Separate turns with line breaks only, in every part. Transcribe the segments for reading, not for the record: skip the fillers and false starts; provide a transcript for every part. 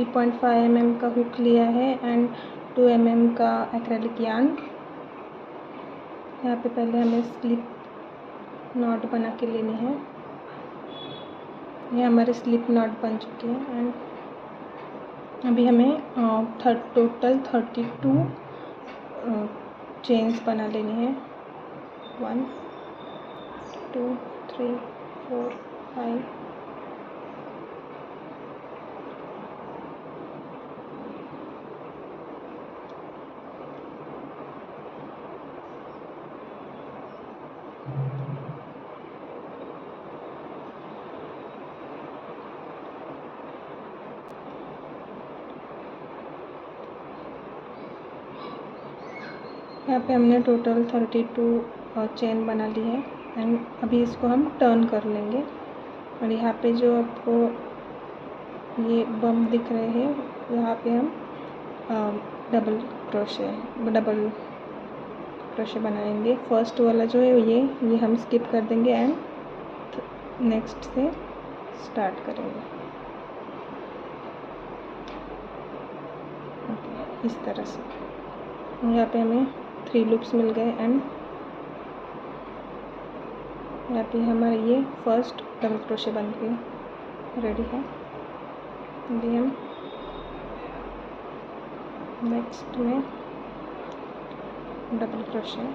3.5 mm का hook लिया है एंड 2 mm का एक्रेलिक यार्न। यहाँ पे पहले हमें स्लिप नॉट बना के लेने हैं। ये हमारे स्लिप नॉट बन चुके हैं एंड अभी हमें टोटल 32 चेन्स बना लेनी है। 1 2 3 4 5 यहाँ पे हमने टोटल 32 चेन बना ली है एंड अभी इसको हम टर्न कर लेंगे। और यहाँ पे जो आपको ये बम दिख रहे हैं, यहाँ पे हम डबल क्रोशे बनाएंगे। फर्स्ट वाला जो है ये हम स्किप कर देंगे एंड नेक्स्ट से स्टार्ट करेंगे। इस तरह से यहाँ पे हमें 3 लूप्स मिल गए एंड यहाँ पे हमारा ये फर्स्ट डबल क्रोशे बन के रेडी है। अभी हम नेक्स्ट में डबल क्रोशे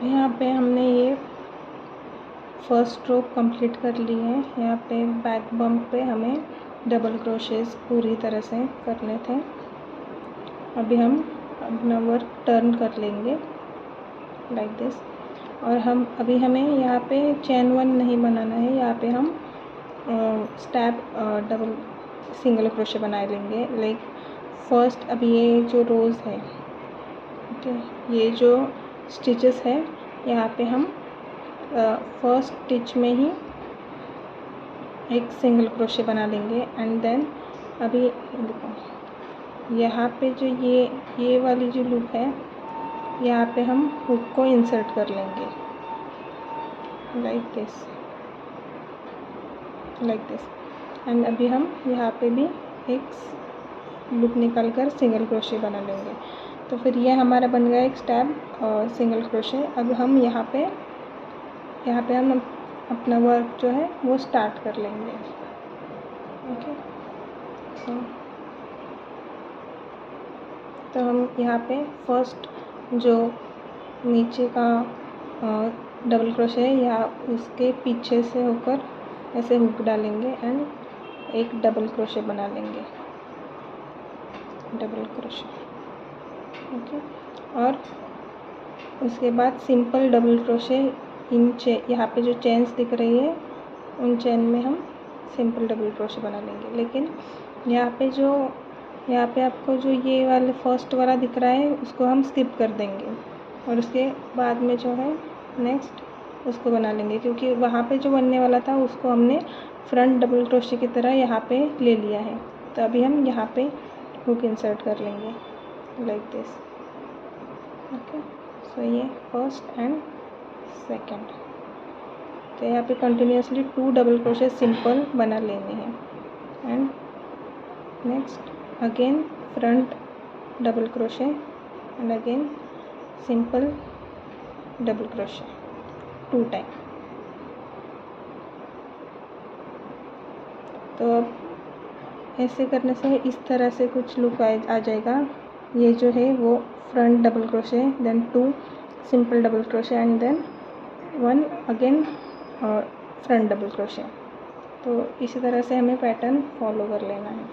यहाँ पे हमने ये फर्स्ट रो कंप्लीट कर ली है। यहाँ पे बैक बम्प पे हमें डबल क्रोशेस पूरी तरह से करने थे। अभी हम अपना वर्क टर्न कर लेंगे लाइक दिस। और अभी हमें यहाँ पे चेन 1 नहीं बनाना है, यहाँ पे हम स्टैप डबल सिंगल क्रोशे बना लेंगे। लाइक फर्स्ट अभी ये जो रोज़ है, ठीक है, ये जो स्टिचेस है यहाँ पे हम फर्स्ट स्टिच में ही एक सिंगल क्रोशे बना लेंगे। एंड देन अभी देखो यहाँ पे जो ये वाली जो लूप है, यहाँ पे हम हुक को इंसर्ट कर लेंगे लाइक दिस एंड अभी हम यहाँ पे भी एक लूप निकाल कर सिंगल क्रोशे बना लेंगे। तो फिर ये हमारा बन गया एक स्टैप और सिंगल क्रोशे। अब हम यहाँ पे हम अपना वर्क जो है वो स्टार्ट कर लेंगे। ओके, तो हम यहाँ पे फर्स्ट जो नीचे का डबल क्रोशे है या उसके पीछे से होकर ऐसे हुक डालेंगे एंड एक डबल क्रोशे बना लेंगे, डबल क्रोशे। ओके, और उसके बाद सिंपल डबल क्रोशे यहाँ पे जो चेन्स दिख रही है उन चेन में हम सिंपल डबल क्रोशे बना लेंगे। लेकिन यहाँ पे आपको जो ये वाले फर्स्ट वाला दिख रहा है उसको हम स्किप कर देंगे और उसके बाद में जो है नेक्स्ट उसको बना लेंगे, क्योंकि वहाँ पे जो बनने वाला था उसको हमने फ्रंट डबल क्रोशे की तरह यहाँ पे ले लिया है। तो अभी हम यहाँ पे हुक इंसर्ट कर लेंगे लाइक दिस। ओके, सो ये फर्स्ट एंड सेकंड। तो यहाँ पे कंटिन्यूसली 2 डबल क्रोशे सिंपल बना लेने हैं and next again front double crochet and again simple double crochet 2 time. तो अब ऐसे करने से इस तरह से कुछ लुक आ जाएगा। ये जो है वो front double crochet, then 2 simple double crochet and then 1 again और फ्रंट डबल क्रोशे। तो इसी तरह से हमें पैटर्न फॉलो कर लेना है।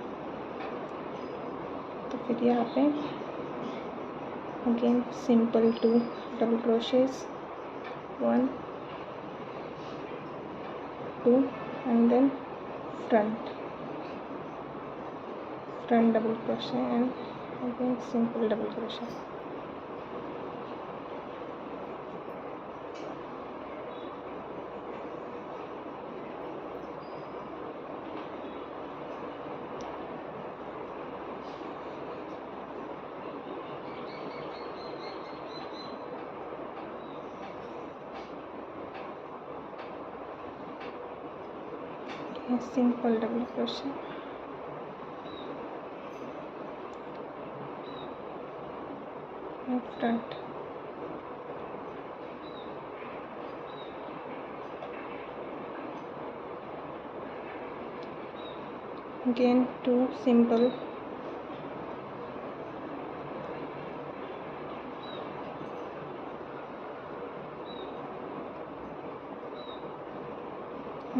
तो फिर यहाँ पे again simple 2 double crochets, 1 2 and then front double crochet and again simple double crochet. Simple double crochet front, again 2 simple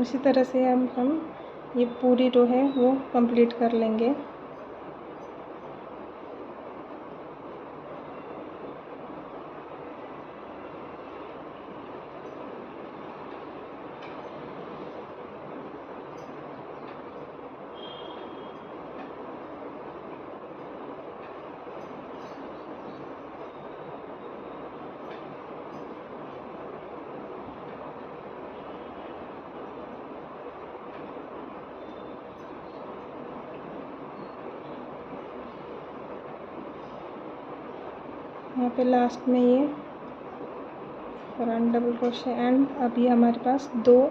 उसी तरह से हम ये पूरी रो है वो कंप्लीट कर लेंगे। यहाँ पे लास्ट में ये फ्रंट डबल क्रोशे एंड अभी हमारे पास दो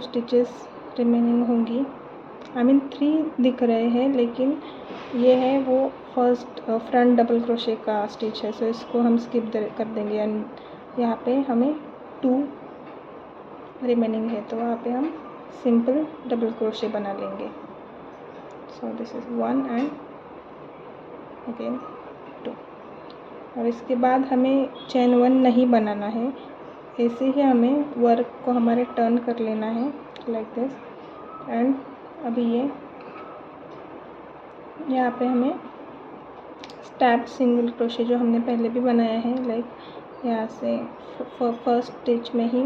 स्टिचेस रिमेनिंग होंगी। आई मीन 3 दिख रहे हैं, लेकिन ये है वो फर्स्ट फ्रंट डबल क्रोशे का स्टिच है, सो इसको हम स्किप कर देंगे एंड यहाँ पे हमें 2 रिमेनिंग है, तो वहाँ पे हम सिंपल डबल क्रोशे बना लेंगे। So this is 1 and again 2 और इसके बाद हमें चेन 1 नहीं बनाना है, ऐसे ही हमें वर्क को हमारे टर्न कर लेना है लाइक दिस। एंड अभी ये यहाँ पे हमें स्टैप सिंगल क्रोशे जो हमने पहले भी बनाया है, लाइक यहाँ से फर्स्ट स्टिच में ही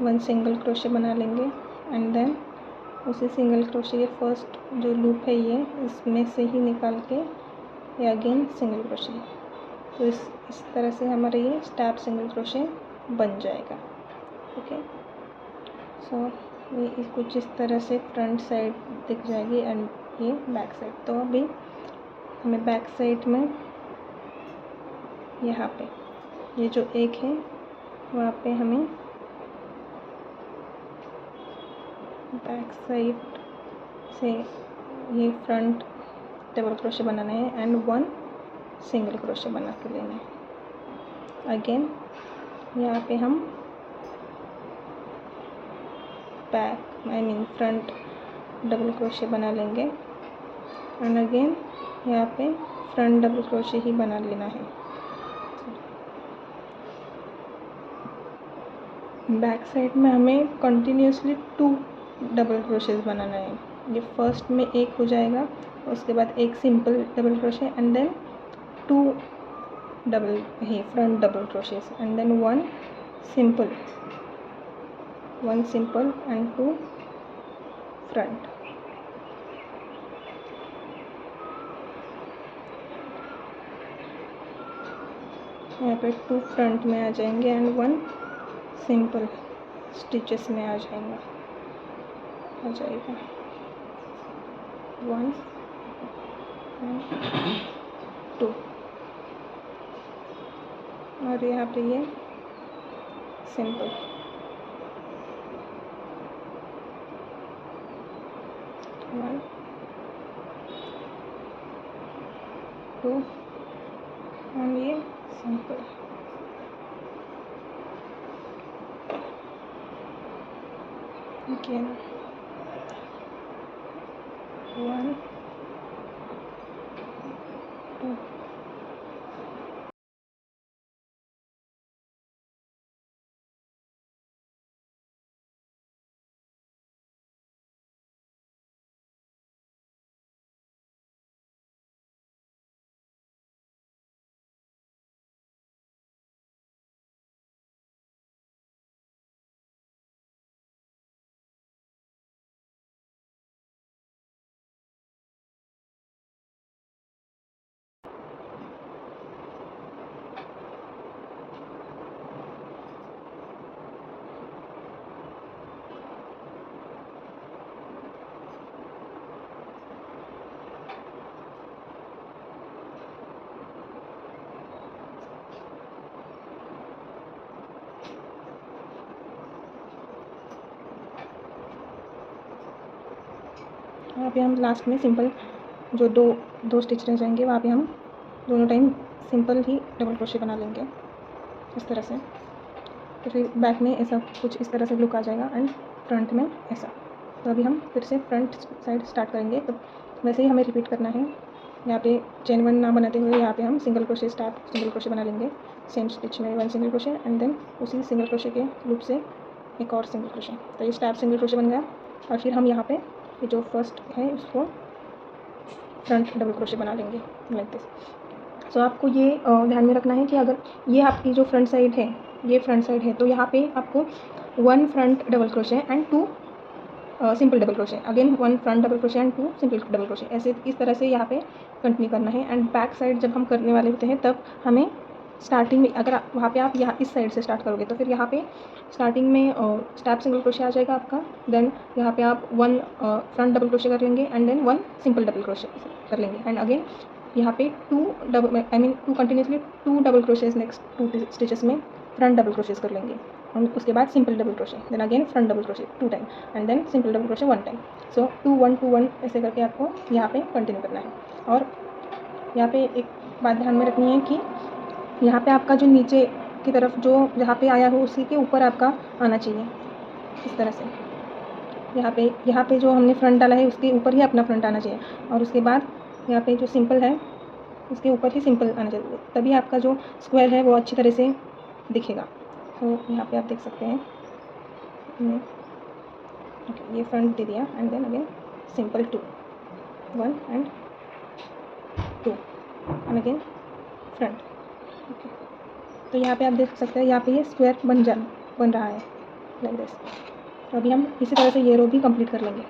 1 सिंगल क्रोशे बना लेंगे एंड देन उसी सिंगल क्रोशे के फर्स्ट जो लूप है ये इसमें से ही निकाल के ये अगेन सिंगल क्रोशे। तो इस तरह से हमारा ये स्टैप सिंगल क्रोशे बन जाएगा। ओके, सो ये कुछ इस तरह से फ्रंट साइड दिख जाएगी एंड ये बैक साइड। तो अभी हमें बैक साइड में यहाँ पे ये जो एक है वहाँ पे हमें बैक साइड से ये फ्रंट डबल क्रोशे बनाना है एंड 1 सिंगल क्रोशे बना के लेना है। अगेन यहाँ पे हम बैक फ्रंट डबल क्रोशे बना लेंगे एंड अगेन यहाँ पे फ्रंट डबल क्रोशे ही बना लेना है। बैक साइड में हमें कंटिन्यूसली 2 डबल क्रोशेस बनाना है। ये फर्स्ट में एक हो जाएगा, उसके बाद एक simple double crochet and then 2 double ही front double crochets and then 1 simple and 2 front. यहाँ पे 2 फ्रंट में आ जाएंगे एंड 1 सिंपल स्टिचेस में आ जाएगा 1 एंड 2 और यहाँ पे ये सिंपल 1 2 एंड ये सिंपल। again 1 2 वहाँ पे हम लास्ट में सिंपल जो दो स्टिच रह जाएंगे वहाँ पे हम दोनों टाइम सिंपल ही डबल क्रोशे बना लेंगे इस तरह से। तो फिर बैक में ऐसा कुछ इस तरह से लुक आ जाएगा एंड फ्रंट में ऐसा। तो अभी हम फिर से फ्रंट साइड स्टार्ट करेंगे, तो वैसे ही हमें रिपीट करना है। यहाँ पे चेन 1 ना बनाते हुए यहाँ पे हम सिंगल क्रोशे सिंगल क्रोशे बना लेंगे सेम स्टिच में 1 सिंगल क्रोशे एंड देन उसी सिंगल क्रोशे के लूप से एक और सिंगल क्रोशे। तो ये स्टैप सिंगल क्रोशे बन गया और फिर हम यहाँ पे ये जो फर्स्ट है उसको फ्रंट डबल क्रोशे बना लेंगे लाइक दिस। सो आपको ये ध्यान में रखना है कि अगर ये आपकी जो फ्रंट साइड है ये फ्रंट साइड है तो यहाँ पे आपको 1 front double crochet and 2 simple double crochet, again 1 front double crochet and 2 simple double crochet, ऐसे इस तरह से यहाँ पे कंटिन्यू करना है। एंड बैक साइड जब हम करने वाले होते हैं तब हमें स्टार्टिंग में अगर वहाँ पे आप यहाँ इस साइड से स्टार्ट करोगे तो फिर यहाँ पे स्टार्टिंग में स्टैप सिंगल क्रोशे आ जाएगा आपका, देन यहाँ पे आप 1 फ्रंट डबल क्रोशे कर लेंगे and then 1 simple double crochet कर लेंगे एंड अगेन यहाँ पे 2 continuously 2 double crochets next 2 stitches में फ्रंट डबल क्रोशेज कर लेंगे और उसके बाद simple double crochet, then again front double crochet 2 time and then simple double crochet 1 time. So 2 1 2 1 ऐसे करके आपको यहाँ पे कंटिन्यू करना है। और यहाँ पे एक बात ध्यान में रखनी है कि यहाँ पे आपका जो नीचे की तरफ जो जहाँ पे आया हो उसी के ऊपर आपका आना चाहिए इस तरह से। यहाँ पे जो हमने फ्रंट डाला है उसके ऊपर ही अपना फ्रंट आना चाहिए और उसके बाद यहाँ पे जो सिंपल है उसके ऊपर ही सिंपल आना चाहिए, तभी आपका जो स्क्वायर है वो अच्छी तरह से दिखेगा। तो यहाँ पे आप देख सकते हैं ओके, ये फ्रंट दे दिया and then again simple 2, 1 and 2 and again front. Okay, तो यहाँ पे आप देख सकते हैं यहाँ पे ये स्क्वायर बन रहा है लाइक दिस। तो अभी हम इसी तरह से ये रो भी कंप्लीट कर लेंगे।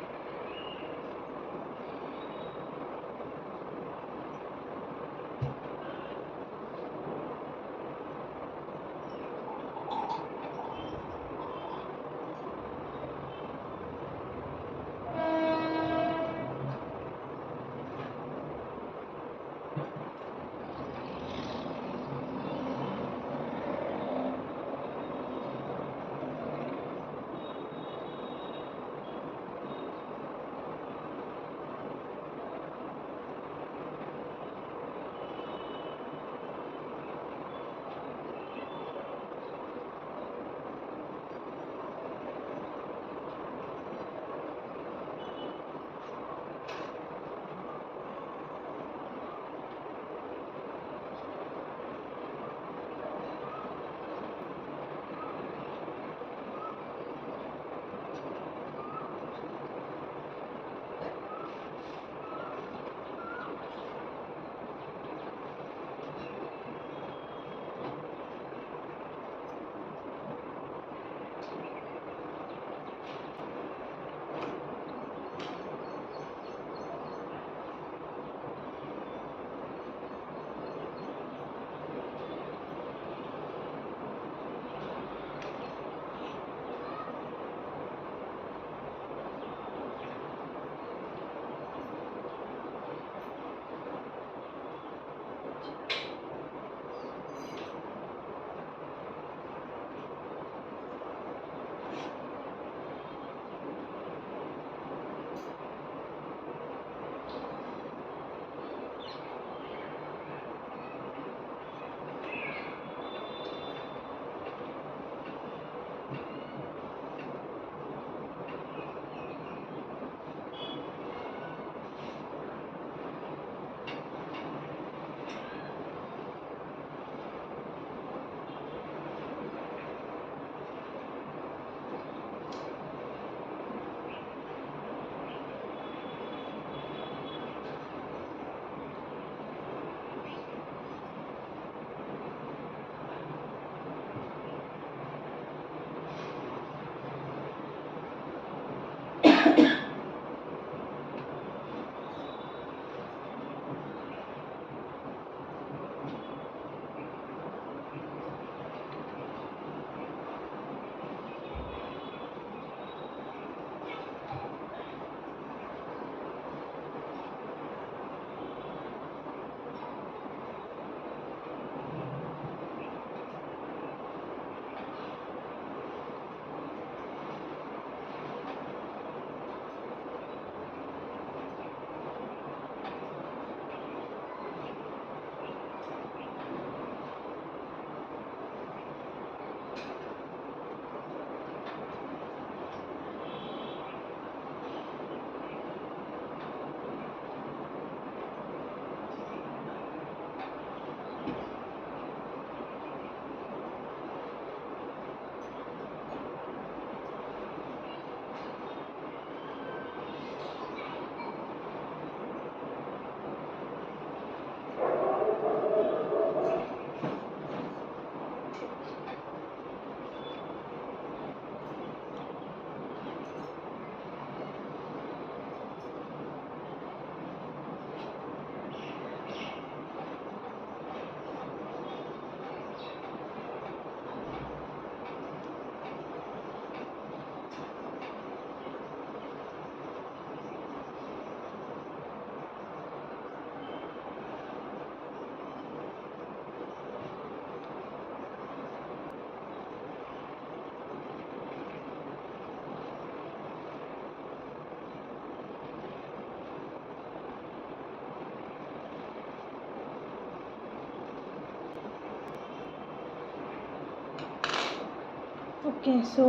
ओके, सो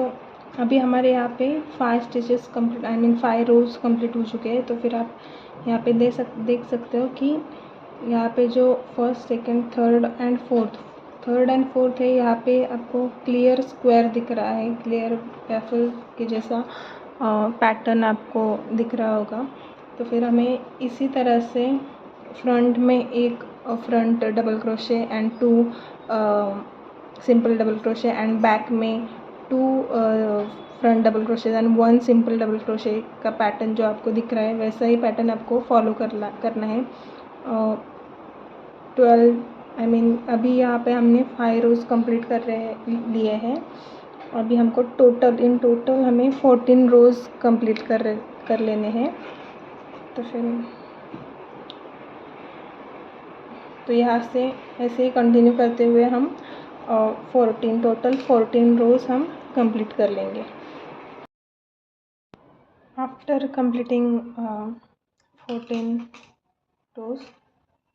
अभी हमारे यहाँ पे 5 स्टिचेस कंप्लीट 5 रोज़ कंप्लीट हो चुके हैं। तो फिर आप यहाँ पे देख सकते हो कि यहाँ पे जो first second third and fourth है, यहाँ पे आपको क्लियर स्क्वायर दिख रहा है, क्लियर बैफल के जैसा पैटर्न आपको दिख रहा होगा। तो फिर हमें इसी तरह से फ्रंट में एक front double crochet and 2 simple double crochet and back में 2 front double crochet and 1 simple double crochet का पैटर्न जो आपको दिख रहा है, वैसा ही पैटर्न आपको फॉलो करना है। 12 अभी यहाँ पे हमने 5 रोज़ कंप्लीट लिए हैं। अभी हमको इन टोटल हमें 14 रोज़ कंप्लीट कर लेने हैं। तो यहाँ से ऐसे ही कंटिन्यू करते हुए हम 14 रोज़ हम कंप्लीट कर लेंगे। आफ्टर कंप्लीटिंग 14 रोज़,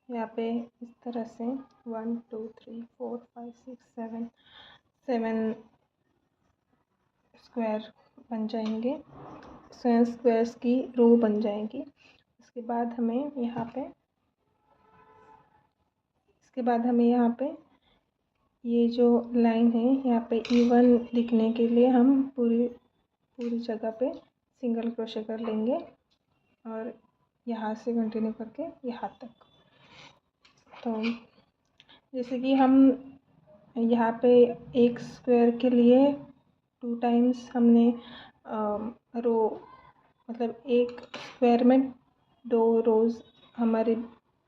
यहाँ पे इस तरह से 1 2 3 4 5 6 7 स्क्वायर बन जाएंगे, 7 स्क्वायर्स की रो बन जाएंगी। इसके बाद हमें यहाँ पे ये जो लाइन है, यहाँ पे इवन दिखने के लिए हम पूरी जगह पे सिंगल क्रोशे कर लेंगे और यहाँ से कंटिन्यू करके यहाँ तक। तो जैसे कि हम यहाँ पे एक स्क्वायर के लिए 2 टाइम्स हमने रो, मतलब एक स्क्वायर में 2 रोज़ हमारी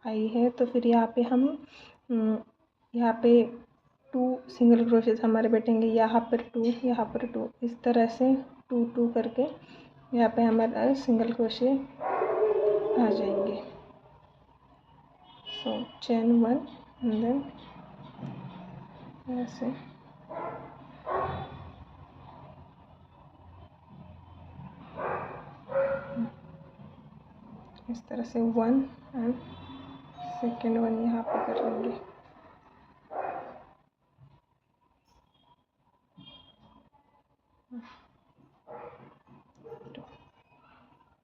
आई है। तो फिर यहाँ पे हम यहाँ पे 2 सिंगल क्रोशेस हमारे बैठेंगे, यहाँ पर 2, यहाँ पर 2, इस तरह से 2 2 करके यहाँ पे हमारा सिंगल क्रोशे आ जाएंगे। सो चेन 1 एंड देन ऐसे इस तरह से 1 एंड सेकेंड 1 यहाँ पे कर लेंगे।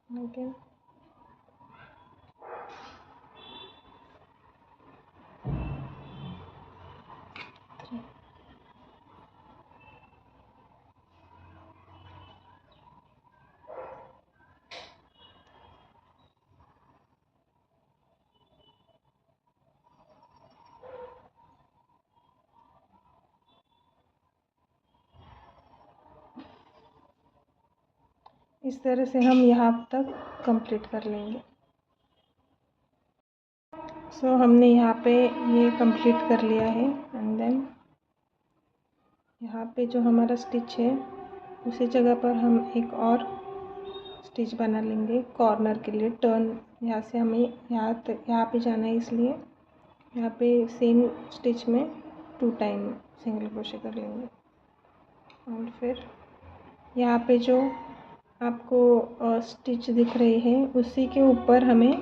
अगेन इस तरह से हम यहाँ तक कंप्लीट कर लेंगे। सो हमने यहाँ पे ये कंप्लीट कर लिया है एंड देन यहाँ पे जो हमारा स्टिच है उसी जगह पर हम एक और स्टिच बना लेंगे कॉर्नर के लिए। टर्न यहाँ से हमें यहाँ पे जाना है, इसलिए यहाँ पे सेम स्टिच में 2 टाइम सिंगल क्रोशे कर लेंगे। और फिर यहाँ पे जो आपको स्टिच दिख रही है उसी के ऊपर हमें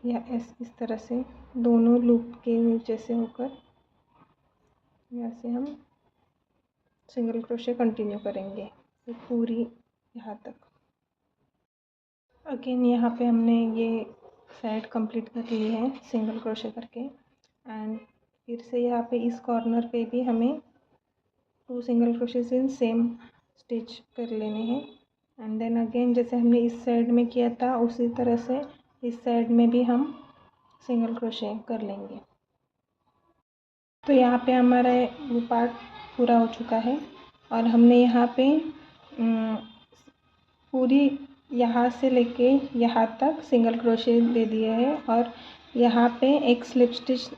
या इस तरह से दोनों लूप के नीचे से होकर यहाँ से हम सिंगल क्रोशे कंटिन्यू करेंगे तो पूरी यहाँ तक। अगेन यहाँ पे हमने ये साइड कंप्लीट कर ली है सिंगल क्रोशे करके एंड फिर से यहाँ पे इस कॉर्नर पे भी हमें 2 single crochets in same stitch कर लेने हैं एंड देन अगेन जैसे हमने इस साइड में किया था उसी तरह से इस साइड में भी हम सिंगल क्रोशे कर लेंगे। तो यहाँ पे हमारा वो पार्ट पूरा हो चुका है और हमने यहाँ पे पूरी यहाँ से लेके यहाँ तक सिंगल क्रोशे दे दिए हैं और यहाँ पे एक स्लिप स्टिच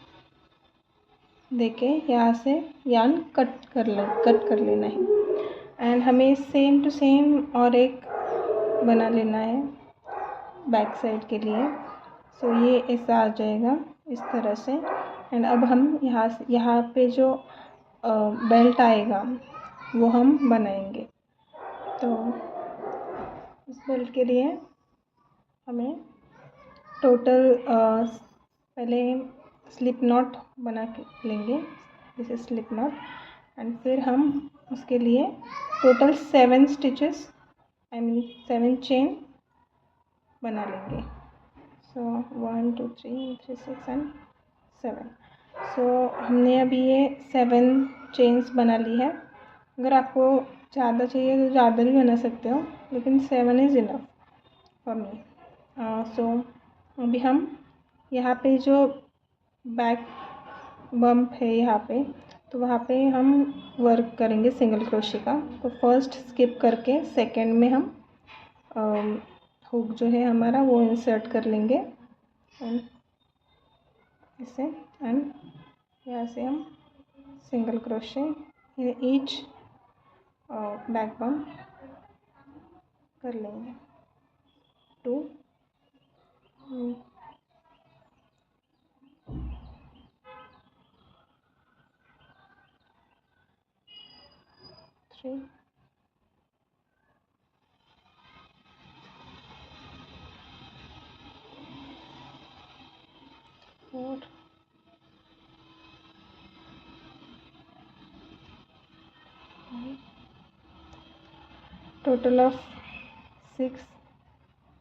देके यहाँ से यार्न कट कर लेना है एंड हमें सेम टू सेम और एक बना लेना है बैक साइड के लिए। सो ये ऐसा आ जाएगा इस तरह से एंड अब हम यहाँ पे जो बेल्ट आएगा वो हम बनाएंगे। तो इस बेल्ट के लिए हमें टोटल पहले स्लिप नॉट बना के लेंगे, जैसे स्लिप नॉट एंड फिर हम उसके लिए टोटल 7 स्टिचेस 7 चेन बना लेंगे। सो 1 2 3 3 6 एंड 7। सो हमने अभी ये 7 चेन्स बना ली है। अगर आपको ज़्यादा चाहिए तो ज़्यादा भी बना सकते हो, लेकिन 7 इज़ इनफ फॉर मी। सो अभी हम यहाँ पे जो बैक बम्प है यहाँ पे, तो वहाँ पे हम वर्क करेंगे सिंगल क्रोशे का। तो फर्स्ट स्किप करके सेकंड में हम हुक जो है हमारा वो इंसर्ट कर लेंगे एंड इसे एंड यहाँ से हम single crochet in each back bump कर लेंगे। 2 3 4 टोटल ऑफ 6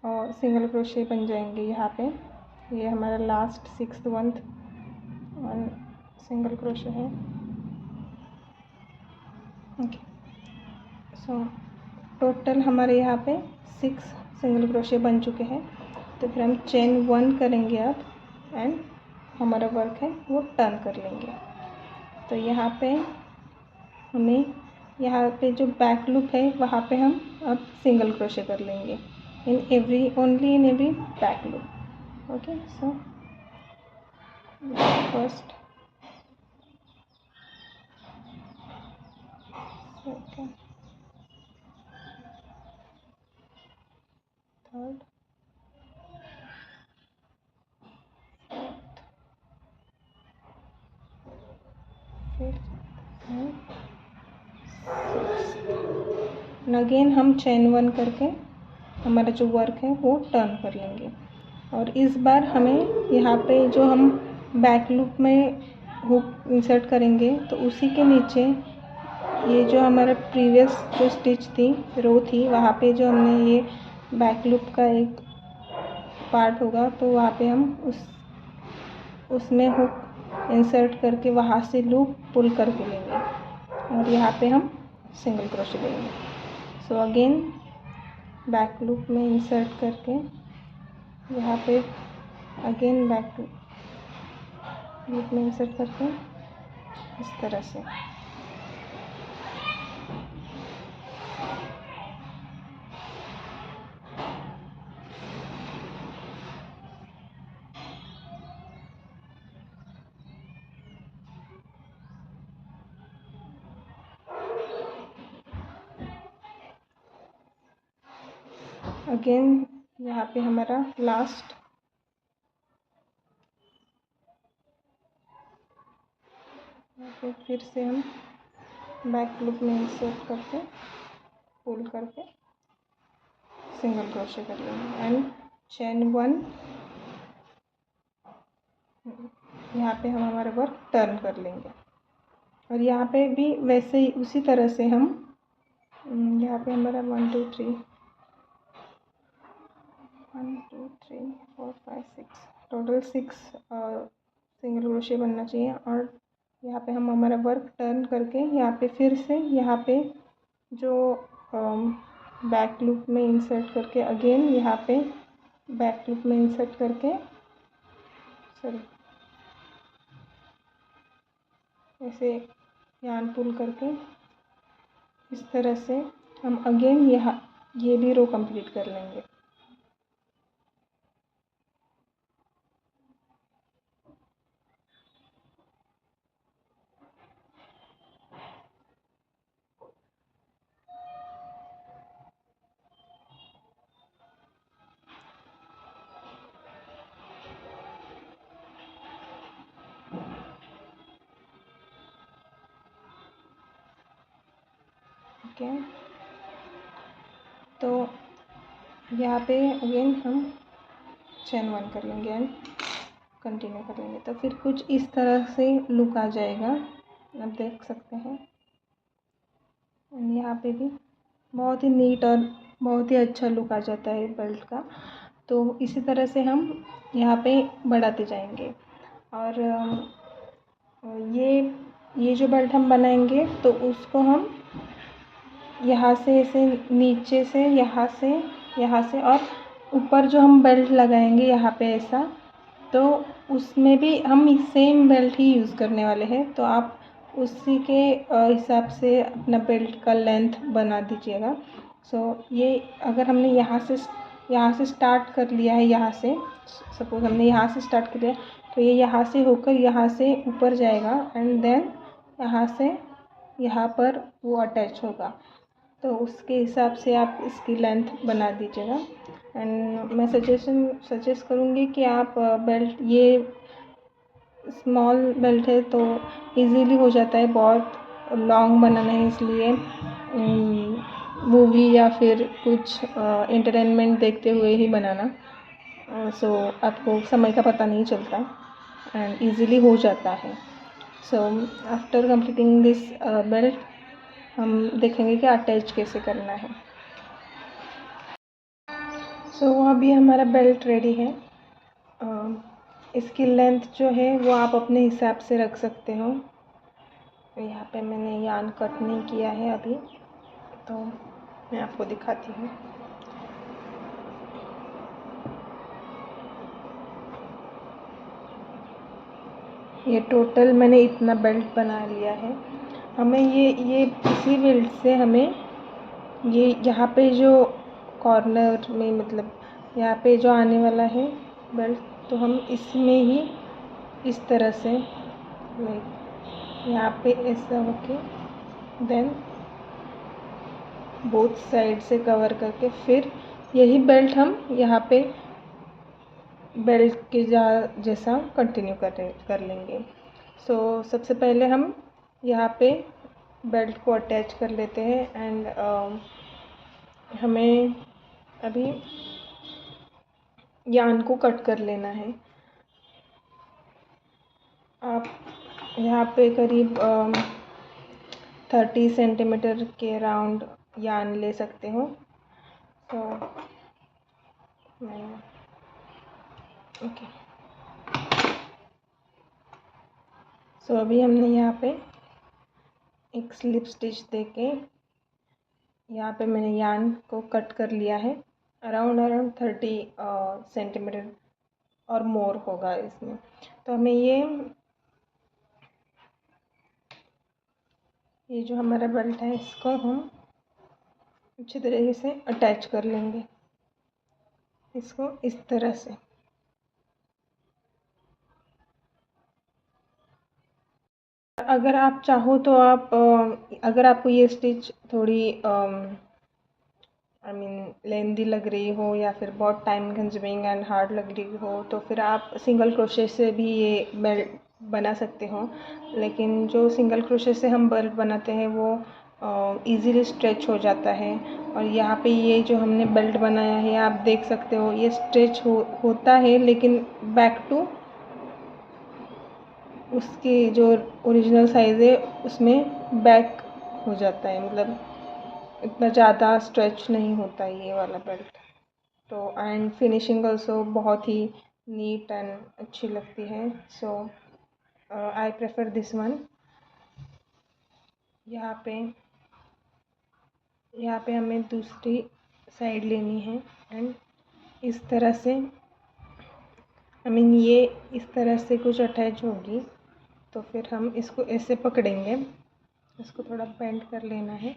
और सिंगल क्रोशे बन जाएंगे यहाँ पे। ये हमारा last 6th one single crochet है। ओके, सो टोटल हमारे यहाँ पे 6 सिंगल क्रोशे बन चुके हैं। तो फिर हम चेन 1 करेंगे अब एंड हमारा वर्क है वो टर्न कर लेंगे। तो यहाँ पे हमें यहाँ पे जो बैक लूप है वहाँ पे हम अब सिंगल क्रोशे कर लेंगे only in every back loop. Okay, so first second third fifth and again हम चेन 1 करके हमारा जो वर्क है वो टर्न कर लेंगे। और इस बार हमें यहाँ पे जो हम बैक लूप में हुक इंसर्ट करेंगे तो उसी के नीचे ये जो हमारा प्रीवियस जो स्टिच थी रो थी वहाँ पे जो हमने ये बैक लूप का एक पार्ट होगा तो वहाँ पे हम उसमें हुक इंसर्ट करके वहाँ से लूप पुल करके लेंगे और यहाँ पे हम सिंगल क्रोशे लेंगे। सो अगेन बैक लूप में इंसर्ट करके यहाँ पे अगेन बैक लूप में इंसर्ट करके इस तरह से अगेन यहाँ पे हमारा लास्ट फिर से हम बैक लूप में इंसर्ट करके पुल करके सिंगल क्रोशे कर लेंगे एंड चेन 1 यहाँ पे हम हमारा वर्क टर्न कर लेंगे। और यहाँ पे भी वैसे ही उसी तरह से हम यहाँ पे हमारा 1 2 3 4 5 6 टोटल 6 सिंगल क्रोशे बनना चाहिए। और यहाँ पे हम हमारा वर्क टर्न करके यहाँ पे फिर से यहाँ पे जो बैक लूप में इंसर्ट करके अगेन यहाँ पे बैक लूप में इंसर्ट करके ऐसे यार्न पुल करके इस तरह से हम अगेन यहाँ ये भी रो कंप्लीट कर लेंगे। ओके, तो यहाँ पे अगेन हम चेन 1 कर लेंगे एंड कंटिन्यू कर लेंगे। तो फिर कुछ इस तरह से लुक आ जाएगा, आप देख सकते हैं। यहाँ पे भी बहुत ही नीट और बहुत ही अच्छा लुक आ जाता है बेल्ट का। तो इसी तरह से हम यहाँ पे बढ़ाते जाएंगे। और ये जो बेल्ट हम बनाएंगे तो उसको हम यहाँ से ऐसे नीचे से यहाँ से और ऊपर जो हम बेल्ट लगाएंगे यहाँ पे ऐसा, तो उसमें भी हम सेम बेल्ट ही यूज़ करने वाले हैं। तो आप उसी के हिसाब से अपना बेल्ट का लेंथ बना दीजिएगा। ये अगर हमने यहाँ से स्टार्ट कर लिया है, यहाँ से सपोज़ हमने यहाँ से स्टार्ट कर लिया, तो ये यहाँ से होकर यहाँ से ऊपर जाएगा एंड देन यहाँ से यहाँ पर वो अटैच होगा। तो उसके हिसाब से आप इसकी लेंथ बना दीजिएगा। एंड मैं सजेस्ट करूँगी कि आप बेल्ट, ये स्मॉल बेल्ट है तो इजीली हो जाता है, बहुत लॉन्ग बनाना है इसलिए मूवी या फिर कुछ एंटरटेनमेंट देखते हुए ही बनाना। आपको समय का पता नहीं चलता एंड इजीली हो जाता है। आफ्टर कंप्लीटिंग दिस बेल्ट हम देखेंगे कि अटैच कैसे करना है। अभी हमारा बेल्ट रेडी है। इसकी लेंथ जो है वो आप अपने हिसाब से रख सकते हो। यहाँ पे मैंने यान कट नहीं किया है अभी, तो मैं आपको दिखाती हूँ। ये टोटल मैंने इतना बेल्ट बना लिया है। हमें ये इसी बेल्ट से हमें ये यहाँ पे जो कॉर्नर में, मतलब यहाँ पे जो आने वाला है बेल्ट, तो हम इसमें ही इस तरह से लाइक यहाँ पे ऐसा होके देन बोथ साइड से कवर करके फिर यही बेल्ट हम यहाँ पे बेल्ट के जैसा कंटिन्यू कर लेंगे। सबसे पहले हम यहाँ पे बेल्ट को अटैच कर लेते हैं एंड हमें अभी यान को कट कर लेना है। आप यहाँ पे करीब 30 सेंटीमीटर के राउंड यान ले सकते हो। ओके, अभी हमने यहाँ पे एक स्लिप स्टिच देके यहाँ पे मैंने यान को कट कर लिया है। अराउंड 30 सेंटीमीटर और मोर होगा इसमें। तो हमें ये जो हमारा बेल्ट है इसको हम अच्छी तरीके से अटैच कर लेंगे, इसको इस तरह से। अगर आप चाहो तो आप अगर आपको ये स्टिच थोड़ी लेंदी लग रही हो या फिर बहुत टाइम कंज्यूमिंग एंड हार्ड लग रही हो, तो फिर आप सिंगल क्रोशे से भी ये बेल्ट बना सकते हो। लेकिन जो सिंगल क्रोशे से हम बेल्ट बनाते हैं वो इजीली स्ट्रेच हो जाता है। और यहाँ पे ये जो हमने बेल्ट बनाया है आप देख सकते हो ये स्ट्रेच होता है, लेकिन बैक टू उसकी जो ओरिजिनल साइज़ है उसमें बैक हो जाता है, मतलब इतना ज़्यादा स्ट्रेच नहीं होता ये वाला बेल्ट। तो एंड फिनिशिंग ऑल्सो बहुत ही नीट एंड अच्छी लगती है। I prefer this one. यहाँ पे हमें दूसरी साइड लेनी है एंड इस तरह से ये इस तरह से कुछ अटैच होगी। तो फिर हम इसको ऐसे पकड़ेंगे, इसको थोड़ा बेंड कर लेना है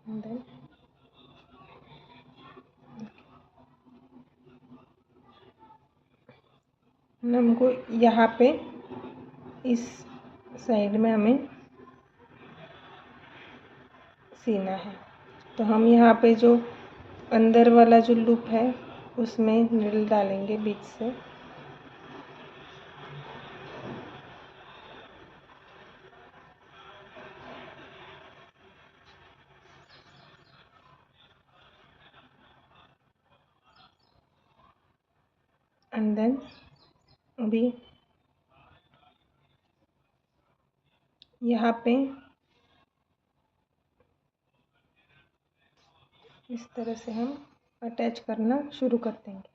एंड देन हमको यहाँ पे इस साइड में हमें सीना है। तो हम यहाँ पे जो अंदर वाला जो लूप है उसमें नीडल डालेंगे बीच से। एंड देन अभी यहाँ पे इस तरह से हम अटैच करना शुरू कर देंगे।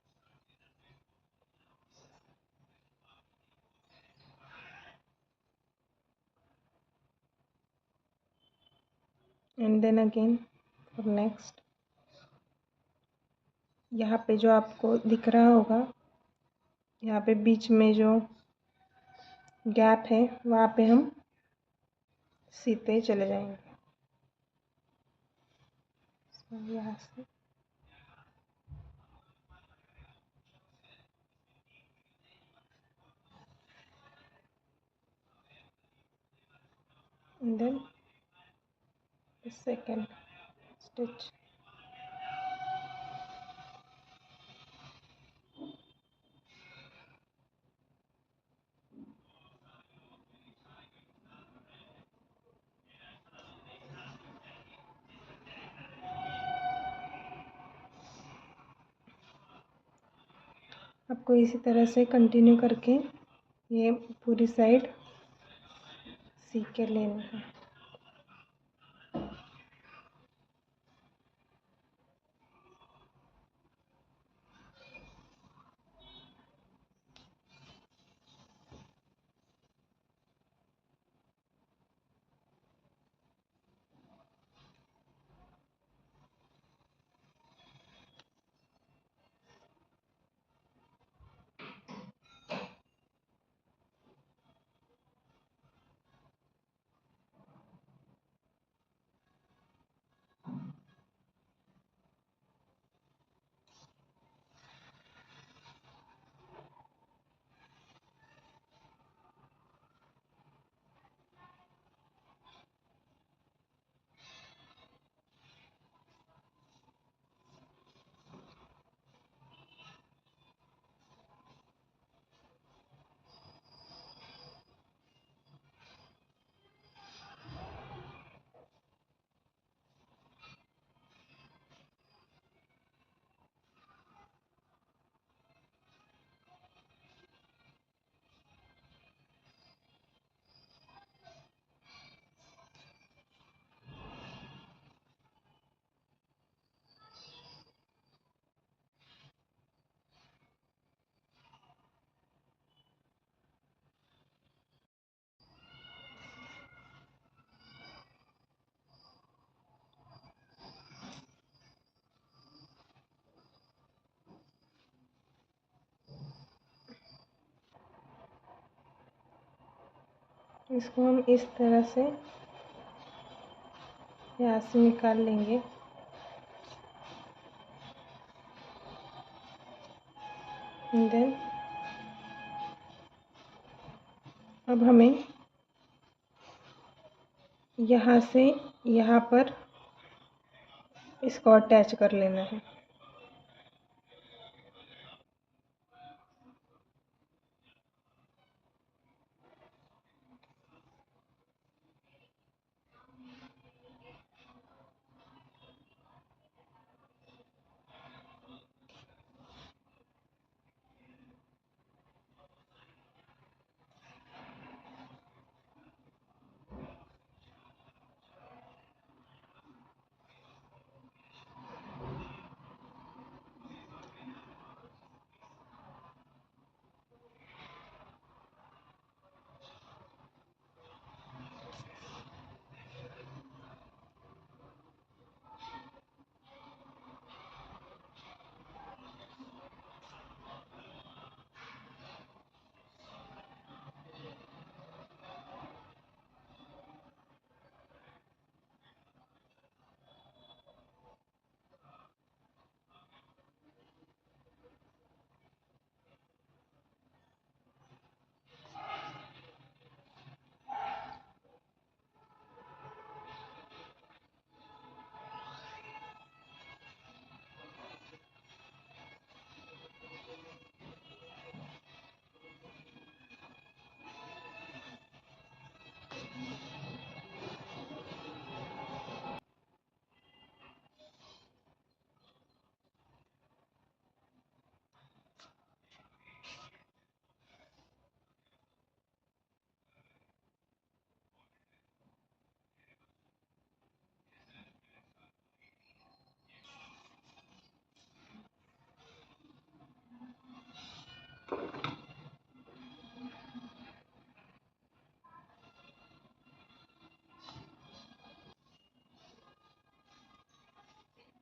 And then again for next, यहाँ पे जो आपको दिख रहा होगा, यहाँ पे बीच में जो गैप है वहाँ पे हम सीते चले जाएंगे। यहाँ से and then the second stitch, आपको इसी तरह से कंटिन्यू करके ये पूरी साइड सीख के लेना है। इसको हम इस तरह से यहाँ से निकाल लेंगे। देन अब हमें यहाँ से यहाँ पर इसको अटैच कर लेना है।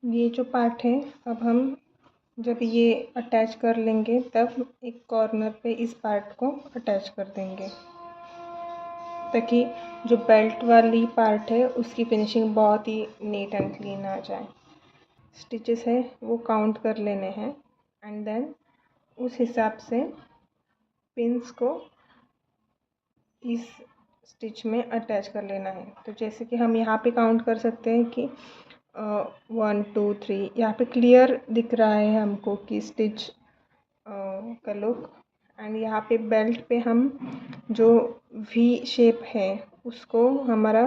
ये जो पार्ट है, अब हम जब ये अटैच कर लेंगे तब एक कॉर्नर पे इस पार्ट को अटैच कर देंगे, ताकि जो बेल्ट वाली पार्ट है उसकी फिनिशिंग बहुत ही नीट एंड क्लीन आ जाए। स्टिचेस है वो काउंट कर लेने हैं एंड देन उस हिसाब से पिन्स को इस स्टिच में अटैच कर लेना है। तो जैसे कि हम यहाँ पे काउंट कर सकते हैं कि 1 2 3, यहाँ पे क्लियर दिख रहा है हमको कि स्टिच का लुक। एंड यहाँ पे बेल्ट पे हम जो वी शेप है उसको हमारा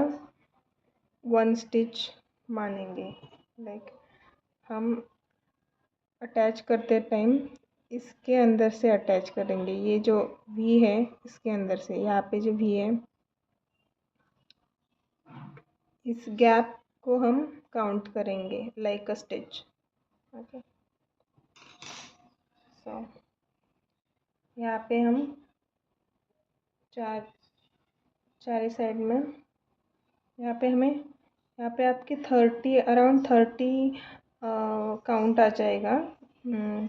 1 स्टिच मानेंगे। लाइक हम अटैच करते टाइम इसके अंदर से अटैच करेंगे, ये जो वी है इसके अंदर से, यहाँ पे जो वी है इस गैप को हम काउंट करेंगे लाइक अ स्टिच। ओके, सो यहाँ पे हम चार साइड में, यहाँ पे आपके 30 अराउंड 30 काउंट आ जाएगा।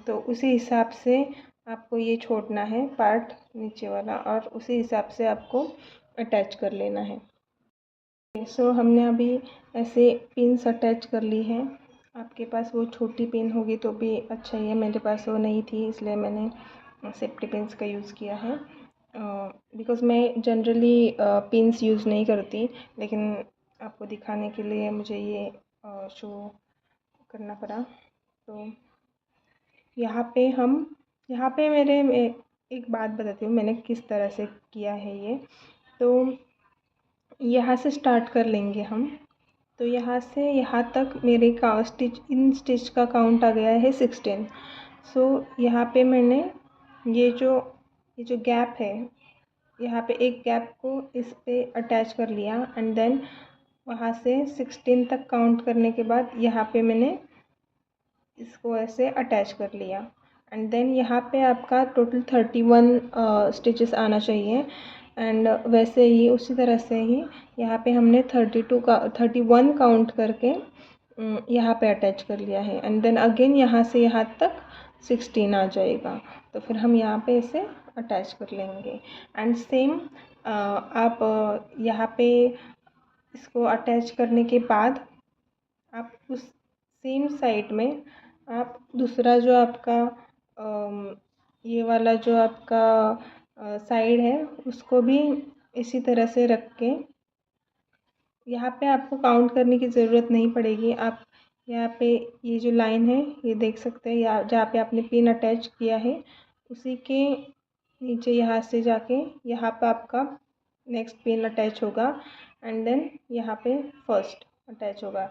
तो उसी हिसाब से आपको ये छोड़ना है पार्ट नीचे वाला, और उसी हिसाब से आपको अटैच कर लेना है। सो हमने अभी ऐसे पिन्स अटैच कर ली है। आपके पास वो छोटी पिन होगी तो भी अच्छा ही है, मेरे पास वो नहीं थी इसलिए मैंने सेफ्टी पिन्स का यूज़ किया है। बिकॉज़ मैं जनरली पिन्स यूज़ नहीं करती, लेकिन आपको दिखाने के लिए मुझे ये शो करना पड़ा। तो यहाँ पे एक बात बताती हूँ मैंने किस तरह से किया है ये। तो यहाँ से स्टार्ट कर लेंगे हम। तो यहाँ से यहाँ तक मेरे इन स्टिच का काउंट आ गया है 16। सो यहाँ पे मैंने ये जो गैप है, यहाँ पे एक गैप को इस पे अटैच कर लिया एंड देन वहाँ से 16 तक काउंट करने के बाद यहाँ पे मैंने इसको ऐसे अटैच कर लिया एंड देन यहाँ पे आपका टोटल 31 स्टिचेस आना चाहिए। एंड वैसे ही उसी तरह से ही यहाँ पे हमने 31 काउंट करके यहाँ पे अटैच कर लिया है एंड देन अगेन यहाँ से यहाँ तक 16 आ जाएगा। तो फिर हम यहाँ पे इसे अटैच कर लेंगे एंड सेम आप यहाँ पे इसको अटैच करने के बाद आप उस सेम साइड में आप दूसरा जो आपका ये वाला जो आपका साइड है उसको भी इसी तरह से रख के, यहाँ पे आपको काउंट करने की ज़रूरत नहीं पड़ेगी। आप यहाँ पे ये जो लाइन है ये देख सकते हैं, या जहाँ पे आपने पिन अटैच किया है उसी के नीचे यहाँ से जाके यहाँ पे आपका नेक्स्ट पिन अटैच होगा एंड देन यहाँ पे फर्स्ट अटैच होगा।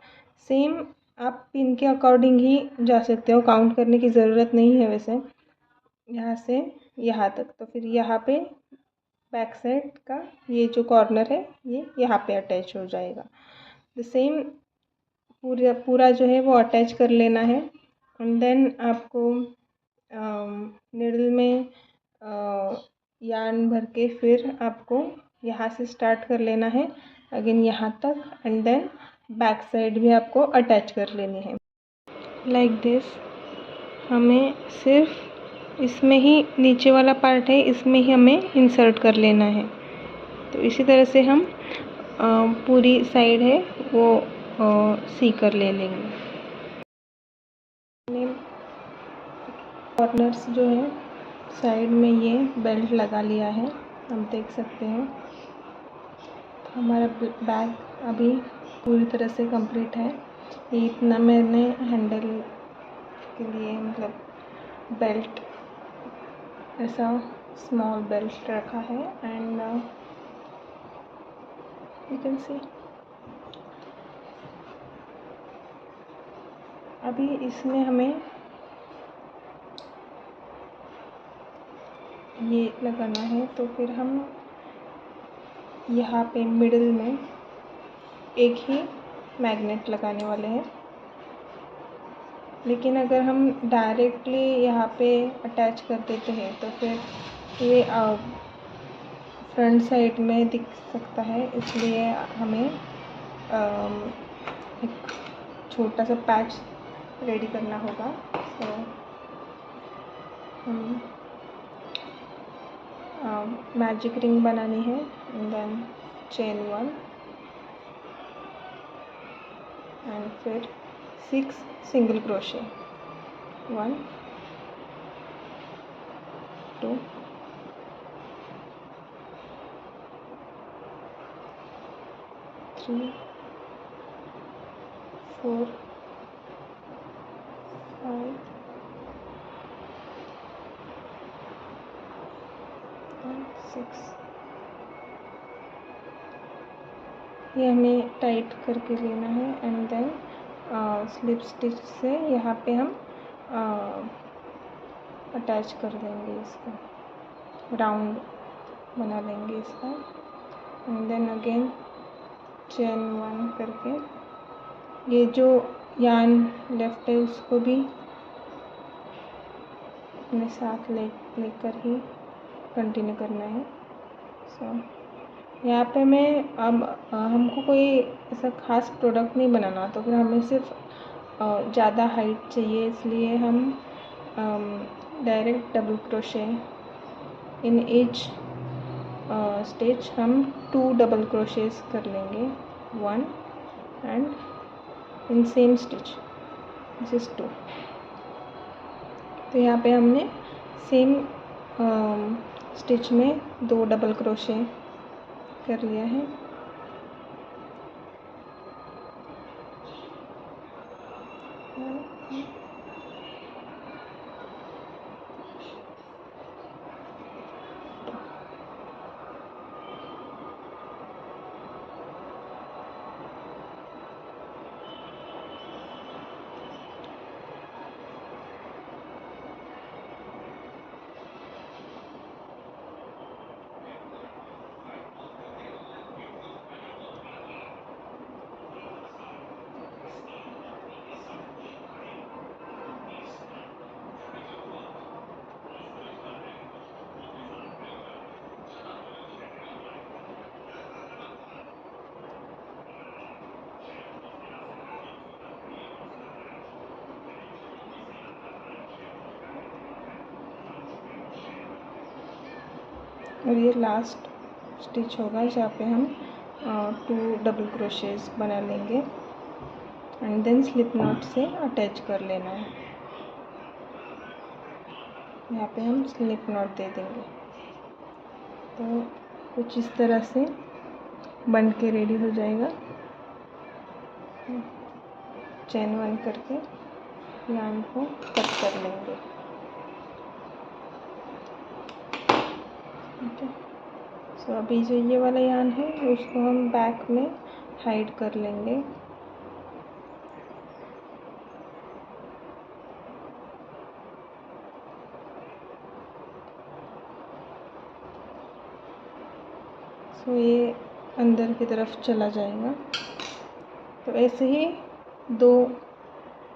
सेम आप पिन के अकॉर्डिंग ही जा सकते हो, काउंट करने की ज़रूरत नहीं है वैसे, यहाँ से यहाँ तक। तो फिर यहाँ पे बैक साइड का ये जो कॉर्नर है ये यहाँ पे अटैच हो जाएगा। द सेम पूरा जो है वो अटैच कर लेना है एंड देन आपको निडल में यार्न भर के फिर आपको यहाँ से स्टार्ट कर लेना है अगेन यहाँ तक एंड देन बैक साइड भी आपको अटैच कर लेनी है लाइक दिस। हमें सिर्फ इसमें ही नीचे वाला पार्ट है इसमें ही हमें इंसर्ट कर लेना है। तो इसी तरह से हम पूरी साइड है वो सी कर ले लेंगे। कॉर्नर्स जो है साइड में ये बेल्ट लगा लिया है, हम देख सकते हैं। हमारा बैग अभी पूरी तरह से कंप्लीट है। ये इतना मैंने हैंडल के लिए मतलब बेल्ट ऐसा स्मॉल बेल्ट रखा है एंड यू कैन सी अभी इसमें हमें ये लगाना है। तो फिर हम यहाँ पे मिडिल में एक ही मैग्नेट लगाने वाले हैं, लेकिन अगर हम डायरेक्टली यहाँ पे अटैच कर देते हैं तो फिर ये फ्रंट साइड में दिख सकता है, इसलिए हमें एक छोटा सा पैच रेडी करना होगा। तो हम मैजिक रिंग बनानी है, देन चेन 1 एंड फिर 6 सिंगल क्रोशे, 1 2 3 4 5 and 6। ये हमें टाइट करके लेना है एंड देन स्लिप स्टिच से यहाँ पे हम अटैच कर देंगे, इसको राउंड बना लेंगे इसका। एंड देन अगेन चेन 1 करके ये जो यार्न लेफ्ट है उसको भी अपने साथ लेकर ही कंटिन्यू करना है। सो यहाँ पे मैं अब हमको कोई ऐसा ख़ास प्रोडक्ट नहीं बनाना, तो फिर हमें सिर्फ ज़्यादा हाइट चाहिए, इसलिए हम direct double crochet in each stitch हम 2 डबल क्रोशेस कर लेंगे, 1 and in same stitch this is 2। तो यहाँ पे हमने सेम स्टिच में 2 डबल क्रोशे कर लिया है। और ये लास्ट स्टिच होगा जहाँ पे हम 2 डबल क्रोशेस बना लेंगे एंड देन स्लिप नॉट से अटैच कर लेना है। यहाँ पे हम स्लिप नॉट दे देंगे, तो कुछ इस तरह से बन के रेडी हो जाएगा। चेन 1 करके यार्न को कट कर लेंगे। सो अभी जो ये वाला यार्न है उसको हम बैक में हाइड कर लेंगे। सो ये अंदर की तरफ चला जाएगा। तो ऐसे ही 2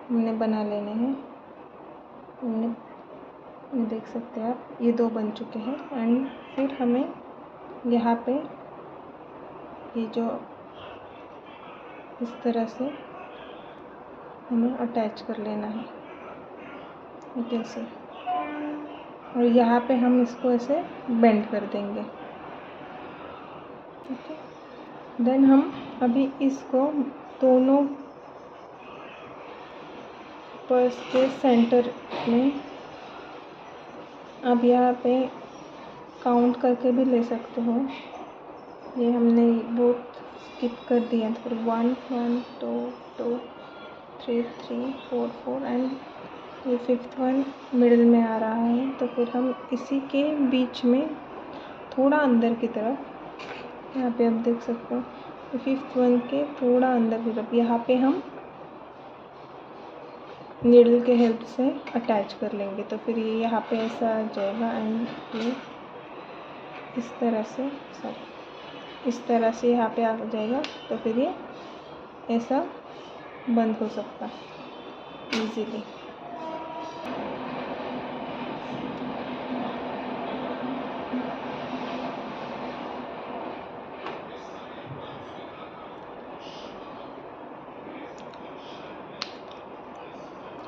हमने बना लेने हैं। हमने देख सकते हैं आप, ये 2 बन चुके हैं एंड फिर हमें यहाँ पे ये जो इस तरह से हमें अटैच कर लेना है, कैसे, और यहाँ पे हम इसको ऐसे बेंड कर देंगे। ठीक है, देन हम अभी इसको दोनों पर्स के सेंटर में, अब यहाँ पे काउंट करके भी ले सकते हो, ये हमने बहुत स्किप कर दिया, तो फिर 1 1 2 2 3 3 4 4 एंड ये 5th वन मिडिल में आ रहा है। तो फिर हम इसी के बीच में थोड़ा अंदर की तरफ, यहाँ पे आप देख सकते हो, 5th वन के थोड़ा अंदर की तरफ यहाँ पे हम नीडल के हेल्प से अटैच कर लेंगे। तो फिर ये यहाँ पे ऐसा आ जाएगा एंड ये इस तरह से, इस तरह से यहाँ पे आ जाएगा। तो फिर ये ऐसा बंद हो सकता है इजीली।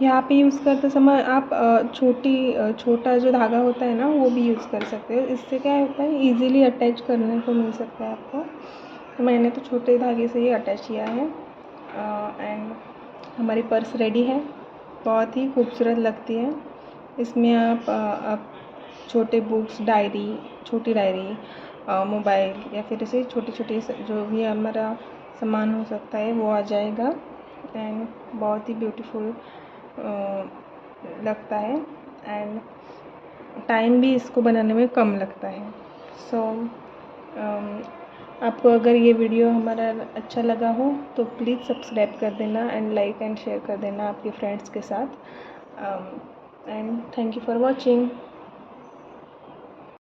यहाँ पे यूज़ करते समय आप छोटा जो धागा होता है ना वो भी यूज़ कर सकते हो। इससे क्या होता है इजीली अटैच करने को मिल सकता है आपको। तो मैंने तो छोटे धागे से ही अटैच किया है। एंड हमारी पर्स रेडी है, बहुत ही खूबसूरत लगती है। इसमें आप छोटे बुक्स, छोटी डायरी, मोबाइल या फिर ऐसे छोटे-छोटे जो भी हमारा सामान हो सकता है वो आ जाएगा। एंड बहुत ही ब्यूटीफुल लगता है एंड टाइम भी इसको बनाने में कम लगता है। सो आपको अगर ये वीडियो हमारा अच्छा लगा हो तो प्लीज़ सब्सक्राइब कर देना एंड लाइक एंड शेयर कर देना आपके फ्रेंड्स के साथ। And thank you for watching.